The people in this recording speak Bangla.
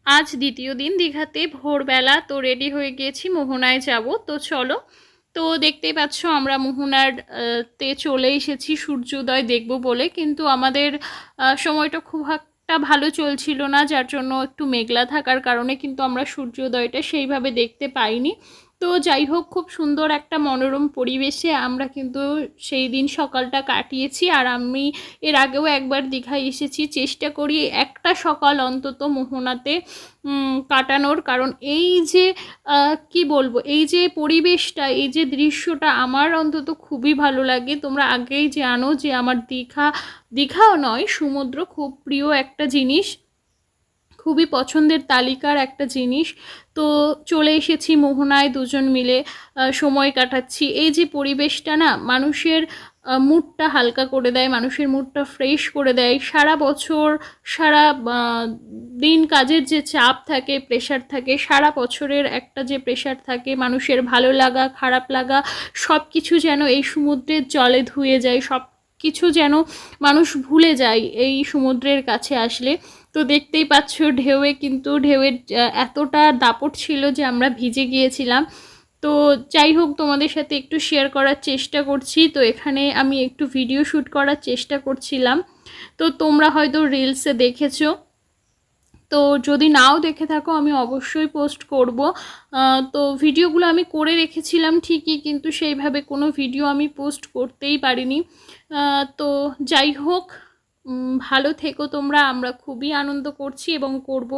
আজ দ্বিতীয় দিন দীঘাতে ভোরবেলা তো রেডি হয়ে গিয়েছি, মোহনায় যাব। তো চলো, তো দেখতেই পাচ্ছ আমরা মোহনার তে চলে এসেছি সূর্যোদয় দেখব বলে, কিন্তু আমাদের সময়টা খুব একটা ভালো চলছিল না, যার জন্য একটু মেঘলা থাকার কারণে কিন্তু আমরা সূর্যোদয়টা সেইভাবে দেখতে পাইনি। তো যাই হোক, খুব সুন্দর একটা মনোরম পরিবেশে আমরা কিন্তু সেই দিন সকালটা কাটিয়েছি। আর আমি এর আগেও একবার দীঘায় এসেছি, চেষ্টা করি একটা সকাল অন্তত মোহনাতে কাটানোর। কারণ এই যে কি বলবো, এই যে পরিবেশটা, এই যে দৃশ্যটা আমার অন্তত খুবই ভালো লাগে। তোমরা আগেই জানো যে আমার দীঘাও নয়, সমুদ্র খুব প্রিয় একটা জিনিস, খুবই পছন্দের তালিকার একটা জিনিস। তো চলে এসেছি মোহনায়, দুজন মিলে সময় কাটাচ্ছি। এই যে পরিবেশটা না, মানুষের মুডটা হালকা করে দেয়, মানুষের মুডটা ফ্রেশ করে দেয়। সারা বছর, সারা দিন কাজের যে চাপ থাকে, প্রেশার থাকে, সারা বছরের একটা যে প্রেশার থাকে, মানুষের ভালো লাগা খারাপ লাগা সব কিছু যেন এই সমুদ্রের জলে ধুয়ে যায়, সব কিছু যেন মানুষ ভুলে যায় এই সমুদ্রের কাছে আসলে। তো দেখতেই পাচ্ছ ঢেউয়ের এতটা দাপট ছিল যে আমরা ভিজে গিয়েছিলাম। তো যাই হোক, তোমাদের সাথে একটু শেয়ার করার চেষ্টা করছি। তো এখানে আমি একটু ভিডিও শ্যুট করার চেষ্টা করছিলাম। তো তোমরা হয়তো রিলসে দেখেছো, তো যদি নাও দেখে থাকো আমি অবশ্যই পোস্ট করব। তো ভিডিওগুলো আমি করে রেখেছিলাম ঠিকই, কিন্তু সেইভাবে কোনো ভিডিও আমি পোস্ট করতেই পারিনি। তো যাই হোক, ভালো থেকো তোমরা, আমরা খুবই আনন্দ করছি এবং করব।